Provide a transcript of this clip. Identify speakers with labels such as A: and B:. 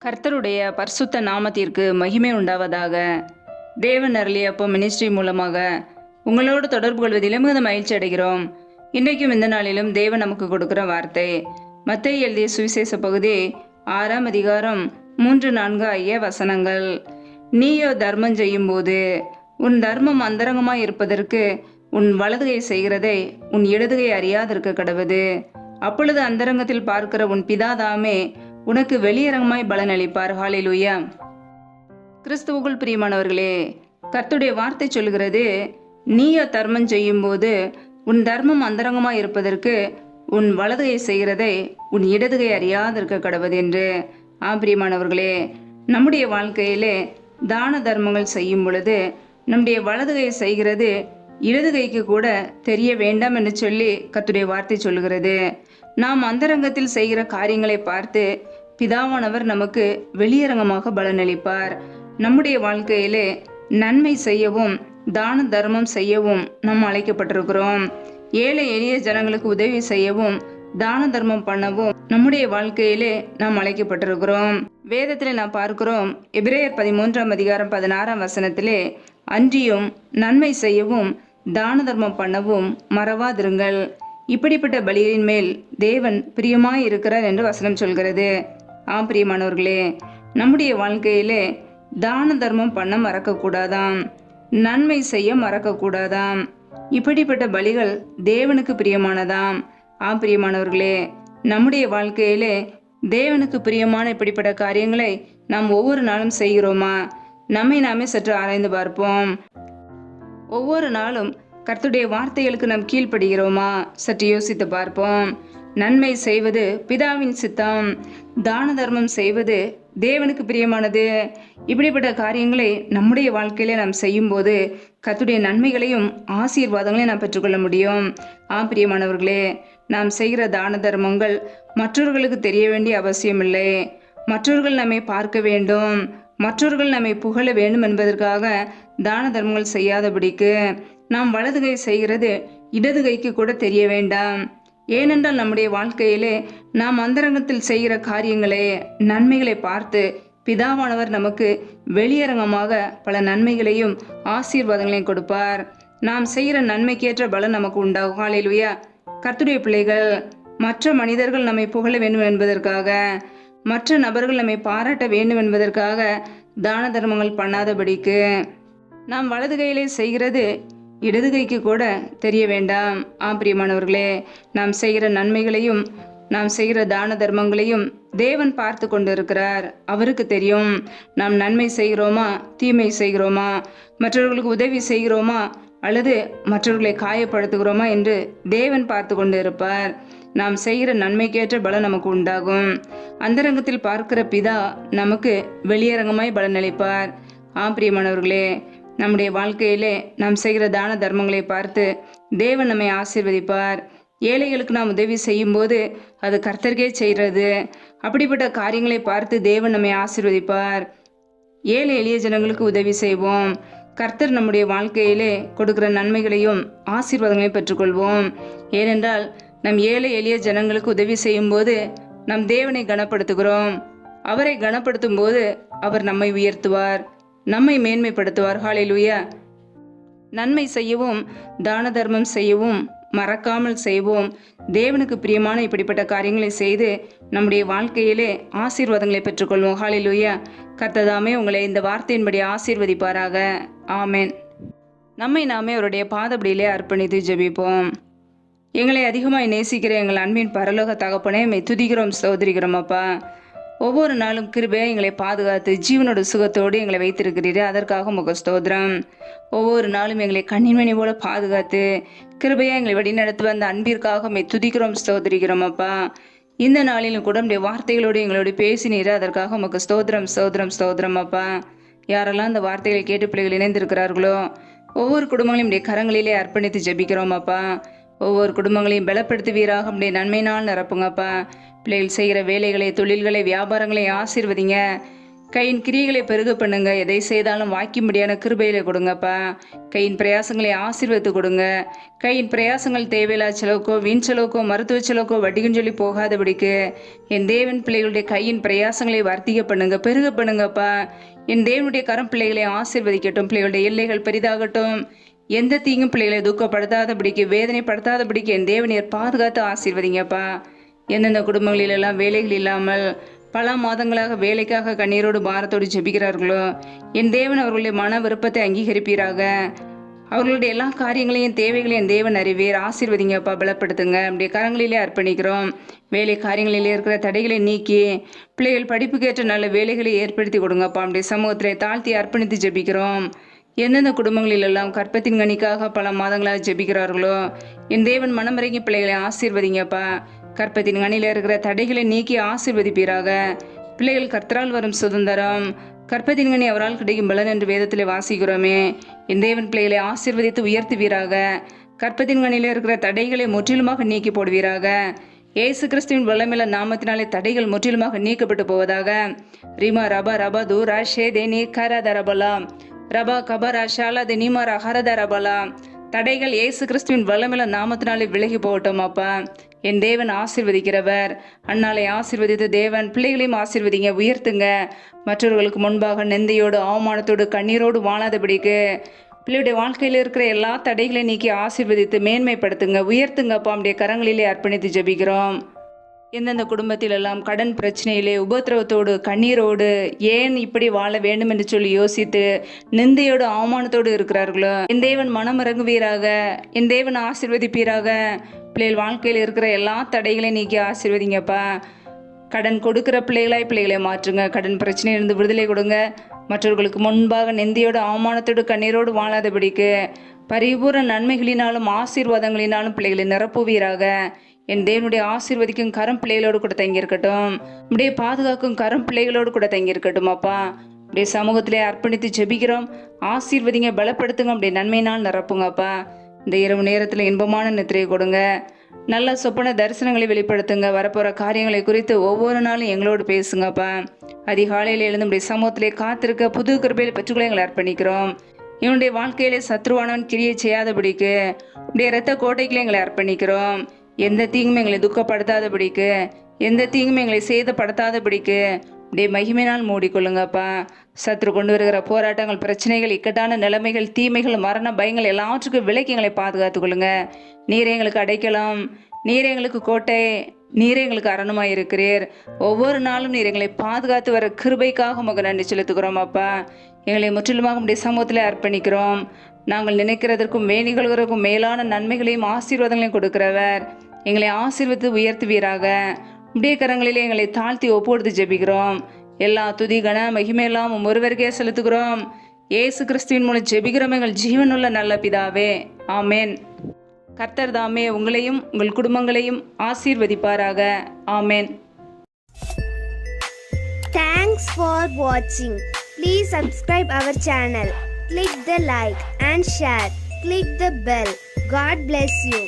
A: கர்த்தருடைய பரிசுத்த நாமத்திற்கு மகிமை உண்டாவதாக. தேவன் அருளிய அப்போ மினிஸ்ட்ரி மூலமாக உங்களோடு தொடர்பு கொள்வதிலும் மிகுந்த மகிழ்ச்சி அடைகிறோம். இன்றைக்கும் இந்த நாளிலும் தேவன் நமக்கு கொடுக்கிற வார்த்தை மத்தேயு எழுதிய சுவிசேஷ பகுதி 6ஆம் அதிகாரம் 3-4 ஆகிய வசனங்கள். நீயோ தர்மம் செய்யும் போது உன் தர்மம் அந்தரங்கமாய் இருப்பதற்கு உன் வலதுகை செய்கிறதை உன் இடதுகை அறியாதிருக்க கடவது. அப்பொழுது அந்தரங்கத்தில் பார்க்கிற உன் பிதாதாமே உனக்கு வெளியரங்கமாய் பலனளிப்பார். ஹல்லேலூயா. கிறிஸ்துவுக்குள் பிரியமானவர்களே, கர்த்தருடைய வார்த்தை சொல்கிறது, நீயோ தர்மம் செய்யும் போது உன் தர்மம் அந்தரங்கமாய் இருப்பதற்கு உன் வலதுகை செய்கிறதை உன் இடதுகை அறியாதிருக்க கடவது என்று. பிரியமானவர்களே, நம்முடைய வாழ்க்கையிலே தான தர்மங்கள் செய்யும் பொழுது நம்முடைய வலதுகை செய்கிறது இடதுகைக்கு கூட தெரிய வேண்டாம் என்று சொல்லி கர்த்தருடைய வார்த்தை சொல்கிறது. நாம் அந்தரங்கத்தில் செய்கிற காரியங்களை பார்த்து பிதாவானவர் நமக்கு வெளியரங்கமாக பலனளிப்பார். நம்முடைய வாழ்க்கையிலே நன்மை செய்யவும் தான தர்மம் செய்யவும் நாம் அழைக்கப்பட்டிருக்கிறோம். ஏழை எளிய ஜனங்களுக்கு உதவி செய்யவும் தான தர்மம் பண்ணவும் நம்முடைய வாழ்க்கையிலே நாம் அழைக்கப்பட்டிருக்கிறோம். வேதத்திலே நாம் பார்க்கிறோம், எபிரேயர் 13ஆம் அதிகாரம் 16ஆம் வசனத்திலே, அன்றியும் நன்மை செய்யவும் தான தர்மம் பண்ணவும் மறவாதிருங்கள், இப்படிப்பட்ட பலியின் மேல் தேவன் பிரியமாய் இருக்கிறார் என்று வசனம் சொல்கிறது. பிரியமானவர்களே, நம்முடைய வாழ்க்கையிலே தான தர்மம் பண்ண மறக்கக்கூடாதாம், நன்மை செய்ய மறக்கக்கூடாதாம். இப்படிப்பட்ட பலிகள் தேவனுக்கு பிரியமானதாம். பிரியமானவர்களே, நம்முடைய வாழ்க்கையிலே தேவனுக்கு பிரியமான இப்படிப்பட்ட காரியங்களை நாம் ஒவ்வொரு நாளும் செய்கிறோமா? நம்மை நாமே சற்று ஆராய்ந்து பார்ப்போம். ஒவ்வொரு நாளும் கர்த்தருடைய வார்த்தைகளுக்கு நாம் கீழ்ப்படுகிறோமா? சற்று யோசித்து பார்ப்போம். நன்மை செய்வது பிதாவின் சித்தம், தான தர்மம் செய்வது தேவனுக்கு பிரியமானது. இப்படிப்பட்ட காரியங்களை நம்முடைய வாழ்க்கையில நாம் செய்யும் போது கர்த்தருடைய நன்மைகளையும் ஆசீர்வாதங்களையும் நாம் பெற்றுக்கொள்ள முடியும். பிரியமானவர்களே, நாம் செய்கிற தான தர்மங்கள் மற்றவர்களுக்கு தெரிய வேண்டிய அவசியம் இல்லை. மற்றவர்கள் நம்மை பார்க்க வேண்டும், மற்றவர்கள் நம்மை புகழ வேண்டும் என்பதற்காக தான தர்மங்கள் செய்யாதபடிக்கு நாம் வலதுகை செய்கிறது இடதுகைக்கு கூட தெரிய வேண்டாம். ஏனென்றால் நம்முடைய வாழ்க்கையிலே நாம் அந்தரங்கத்தில் செய்கிற காரியங்களே நன்மைகளை பார்த்து பிதாவானவர் நமக்கு வெளியரங்கமாக பல நன்மைகளையும் ஆசீர்வாதங்களையும் கொடுப்பார். நாம் செய்கிற நன்மைக்கேற்ற பலன் நமக்கு உண்டாகும். ஹல்லேலூயா. கர்த்தருடைய பிள்ளைகள், மற்ற மனிதர்கள் நம்மை புகழ வேண்டும் என்பதற்காக, மற்ற நபர்கள் நம்மை பாராட்ட வேண்டும் என்பதற்காக தான தர்மங்கள் பண்ணாதபடிக்கு நாம் வலதுகையிலே செய்கிறது இடதுகைக்கு கூட தெரிய வேண்டாம். பிரியமானவர்களே, நாம் செய்கிற நன்மைகளையும் நாம் செய்கிற தான தர்மங்களையும் தேவன் பார்த்து கொண்டு இருக்கிறார். அவருக்கு தெரியும் நாம் நன்மை செய்கிறோமா, தீமை செய்கிறோமா, மற்றவர்களுக்கு உதவி செய்கிறோமா அல்லது மற்றவர்களை காயப்படுத்துகிறோமா என்று தேவன் பார்த்து கொண்டு இருப்பார். நாம் செய்கிற நன்மைக்கேற்ற பலன் நமக்கு உண்டாகும். அந்தரங்கத்தில் பார்க்கிற பிதா நமக்கு வெளியரங்கமாய் பலனளிப்பார். பிரியமானவர்களே, நம்முடைய வாழ்க்கையிலே நாம் செய்கிற தான தர்மங்களை பார்த்து தேவன் நம்மை ஆசீர்வதிப்பார். ஏழைகளுக்கு நாம் உதவி செய்யும் போது அது கர்த்தருக்கே செய்கிறது. அப்படிப்பட்ட காரியங்களை பார்த்து தேவன் நம்மை ஆசீர்வதிப்பார். ஏழை எளிய ஜனங்களுக்கு உதவி செய்வோம். கர்த்தர் நம்முடைய வாழ்க்கையிலே கொடுக்கிற நன்மைகளையும் ஆசீர்வாதங்களையும் பெற்றுக்கொள்வோம். ஏனென்றால் நம் ஏழை எளிய ஜனங்களுக்கு உதவி செய்யும் போது நம் தேவனை கனப்படுத்துகிறோம். அவரை கனப்படுத்தும் போது அவர் நம்மை உயர்த்துவார், நம்மை மேன்மைப்படுத்துவார். ஹல்லேலூயா. நன்மை செய்யவும் தான தர்மம் செய்யவும் மறக்காமல் செய்வோம். தேவனுக்கு பிரியமான இப்படிப்பட்ட காரியங்களை செய்து நம்முடைய வாழ்க்கையிலே ஆசீர்வாதங்களை பெற்றுக்கொள்வோம். ஹல்லேலூயா. கர்த்ததாமே உங்களை இந்த வார்த்தையின்படி ஆசீர்வதிப்பாராக. ஆமென். நம்மை நாமே அவருடைய பாதபடியிலே அர்ப்பணித்து ஜெபிப்போம். எங்களை அதிகமாய் நேசிக்கிற எங்கள் அன்பின் பரலோக தகப்பனே, மை துதிக்கிறோம், ஸ்தோத்திரிக்கிறோம் அப்பா. ஒவ்வொரு நாளும் கிருபையா எங்களை பாதுகாத்து ஜீவனோட சுகத்தோடு எங்களை வைத்திருக்கிறீர்கள். அதற்காக உமக்கு ஸ்தோத்திரம். ஒவ்வொரு நாளும் எங்களை கண்ணின்மணி போல பாதுகாத்து கிருபையா எங்களை வழிநடத்துவ அந்த அன்பிற்காக மை துதிக்கிறோம், ஸ்தோத்திரிக்கிறோம் அப்பா. இந்த நாளிலும் கூட உடைய வார்த்தைகளோடு எங்களோடு பேசினீர். அதற்காக உமக்கு ஸ்தோத்திரம், ஸ்தோத்திரம், ஸ்தோத்திரம் அப்பா. யாரெல்லாம் அந்த வார்த்தைகளை கேட்டு பிள்ளைகள் இணைந்திருக்கிறார்களோ ஒவ்வொரு குடும்பங்களையும் உடைய கரங்களிலே அர்ப்பணித்து ஜெபிக்கிறோம் அப்பா. ஒவ்வொரு குடும்பங்களையும் பலப்படுத்துவீராக உடைய நன்மையினால் நிரப்புங்கப்பா. பிள்ளைகள் செய்கிற வேலைகளை, தொழில்களை, வியாபாரங்களை ஆசீர்வதிங்க. கையின் கிரியைகளை பெருக பண்ணுங்க. எதை செய்தாலும் வாக்கியம்படியான கிருபையில கொடுங்கப்பா. கையின் பிரயாசங்களை ஆசீர்வதித்து கொடுங்க. கையின் பிரயாசங்கள் தேவையில்லா செலவுக்கோ வீண் செலவுக்கோ மருத்துவ செலவுக்கோ வட்டிக்குன்னு சொல்லி போகாதபடிக்கு என் தேவன் பிள்ளைகளுடைய கையின் பிரயாசங்களை வர்த்திக்க பண்ணுங்க, பெருக பண்ணுங்கப்பா. என் தேவனுடைய கரம் பிள்ளைகளை ஆசீர்வதிக்கட்டும். பிள்ளைகளுடைய எல்லைகள் பெரிதாகட்டும். எந்த தீங்கும் பிள்ளைகளை துக்கப்படுத்தாதபடிக்கு வேதனைப்படுத்தாதபடிக்கு என் தேவனையர் பாதுகாத்து ஆசீர்வதிங்கப்பா. எந்தெந்த குடும்பங்களிலெல்லாம் வேலைகள் இல்லாமல் பல மாதங்களாக வேலைக்காக கண்ணீரோடு பாரத்தோடு ஜெபிக்கிறார்களோ என் தேவன் அவர்களுடைய மன விருப்பத்தை அங்கீகரிப்பீராக. அவர்களுடைய எல்லா காரியங்களையும் தேவைகளையும் என் தேவன் அறிவீர். ஆசீர்வதிங்கப்பா, பலப்படுத்துங்க. அப்படியே கரங்களிலே அர்ப்பணிக்கிறோம். வேலை காரியங்களிலே இருக்கிற தடைகளை நீக்கி பிள்ளைகள் படிப்புக்கேற்ற நல்ல வேலைகளை ஏற்படுத்தி கொடுங்கப்பா. அப்படியே சமூகத்திலே தாழ்த்தி அர்ப்பணித்து ஜெபிக்கிறோம். எந்தெந்த குடும்பங்களிலெல்லாம் கற்பத்தின் கனிக்காக பல மாதங்களாக ஜெபிக்கிறார்களோ என் தேவன் மனமிறங்கி பிள்ளைகளை ஆசீர்வதிங்கப்பா. கற்பத்தின் கனியில் இருக்கிற தடைகளை நீக்கி ஆசீர்வதிப்பீராக. பிள்ளைகள் கர்த்தரால் வரும் சுதந்திரம், கற்பத்தின் கனி அவரால் கிடைக்கும் பலன் என்று வேதத்திலே வாசிக்கிறோமே. என் தேவன் பிள்ளைகளை ஆசீர்வதித்து உயர்த்துவீராக. கற்பத்தின் கனியில் இருக்கிற தடைகளை முற்றிலுமாக நீக்கி போடுவீராக. ஏசு கிறிஸ்துவின் வல்லமையுள்ள நாமத்தினாலே தடைகள் முற்றிலுமாக நீக்கப்பட்டு போவதாக. ரீமா ரபா ரபா தூரா ஷே தேனி கரதரபலாம் ரபா கபரா ஷாலா தெனிமா ரஹரதரபலாம். தடைகள் இயேசு கிறிஸ்துவின் வல்லமையுள்ள நாமத்தினாலே விலகி போகட்டும் அப்பா. என் தேவன் ஆசீர்வதிக்கிறவர். அன்னாலை ஆசீர்வதித்து தேவன் பிள்ளைகளையும் ஆசீர்வதிங்க, உயர்த்துங்க. மற்றவர்களுக்கு முன்பாக நிந்தையோடு அவமானத்தோடு கண்ணீரோடு வாழாதபடிக்கு பிள்ளையுடைய வாழ்க்கையில் இருக்கிற எல்லா தடைகளையும் நீக்கி ஆசீர்வதித்து மேன்மைப்படுத்துங்க, உயர்த்துங்கப்பா. நம்முடைய கரங்களிலே அர்ப்பணித்து ஜெபிக்கிறோம். எந்தெந்த குடும்பத்திலெல்லாம் கடன் பிரச்சனையிலே உபத்திரவத்தோடு கண்ணீரோடு ஏன் இப்படி வாழ வேண்டும் என்று சொல்லி யோசித்து நிந்தையோடு அவமானத்தோடு இருக்கிறார்களோ என் தேவன் மனம் இறங்குவீராக. என் தேவன் ஆசீர்வதிப்பீராக. பிள்ளைகள் வாழ்க்கையில் இருக்கிற எல்லா தடைகளையும் நீக்கி ஆசீர்வதிங்கப்பா. கடன் கொடுக்கிற பிள்ளைகளை மாற்றுங்க. கடன் பிரச்சனையிலிருந்து விடுதலை கொடுங்க. மற்றவர்களுக்கு முன்பாக நிந்தையோடு அவமானத்தோடு கண்ணீரோடு வாழாதபடிக்கு பரிபூர்ண நன்மைகளினாலும் ஆசீர்வாதங்களினாலும் பிள்ளைகளை நிரப்புவீராக. என் தேவனுடைய ஆசீர்வதிக்கும் கரம் பிள்ளைகளோடு கூட தங்கியிருக்கட்டும். அப்படியே பாதுகாக்கும் கரம் பிள்ளைகளோடு கூட தங்கியிருக்கட்டும் அப்பா. அப்படியே சமூகத்திலே அர்ப்பணித்து ஜெபிக்கிறோம். ஆசீர்வதிங்க, பலப்படுத்துங்க. அப்படியே நன்மையினால் நிரப்புங்கப்பா. இந்த இரவு நேரத்தில் இன்பமான நித்திரையை கொடுங்க. நல்ல சொப்பன தரிசனங்களை வெளிப்படுத்துங்க. வரப்போகிற காரியங்களை குறித்து ஒவ்வொரு நாளும் எங்களோடு பேசுங்கப்பா. அதிகாலையில் எழுந்து நம்முடைய சமூகத்திலே காத்திருக்க புது கிருபையில் பெற்றுக்கொள்ள எங்களை அர்ப்பணிக்கிறோம். இவனுடைய வாழ்க்கையிலே சத்ருவானவன் கிரியை செய்யாதபடிக்கு உடைய இரத்த கோட்டைகளை எங்களை அர்ப்பணிக்கிறோம். எந்த தீங்குமே எங்களை துக்கப்படுத்தாதபடிக்கு, எந்த தீங்குமே எங்களை சேதப்படுத்தாதபடிக்கு அப்படியே மகிமையினால் மூடிக்கொள்ளுங்கப்பா. சத்ரு கொண்டு வருகிற போராட்டங்கள், பிரச்சனைகள், இக்கட்டான நிலைமைகள், தீமைகள், மரண பயங்கள் எல்லாவற்றுக்கும் விலக்கி எங்களை பாதுகாத்துக் கொள்ளுங்க. நீரே எங்களுக்கு அடைக்கலாம், நீரே எங்களுக்கு கோட்டை, நீரே எங்களுக்கு அரணுமாய் இருக்கிறீர். ஒவ்வொரு நாளும் நீர் எங்களை பாதுகாத்து வர கிருபைக்காக உமக்கு நன்றி செலுத்துகிறோம் அப்பா. எங்களை முற்றிலுமாக உடைய சமூகத்தில் அர்ப்பணிக்கிறோம். நாங்கள் நினைக்கிறதற்கும் வேணிகளுக்கும் மேலான நன்மைகளையும் ஆசீர்வாதங்களையும் கொடுக்கிறவர். எங்களை ஆசீர்வதித்து உயர்த்துவீராக. உடைய கரங்களிலே எங்களை தாழ்த்தி ஒப்புடுத்து ஜெபிக்கிறோம். எல்லா துதி கன மகிமையெல்லாம் ஒருவருக்கே செலுத்துகிறோம். இயேசு கிறிஸ்துவின் மூலம் ஜெபிக்கிறோம் எங்கள் ஜீவனுள்ள நல்ல பிதாவே, ஆமேன். கர்த்தர் தாமே உங்களையும் உங்கள் குடும்பங்களையும் ஆசீர்வதிப்பாராக. ஆமேன்.
B: Thanks for watching. Please subscribe our channel. Click the like and share. Click the bell. God bless you.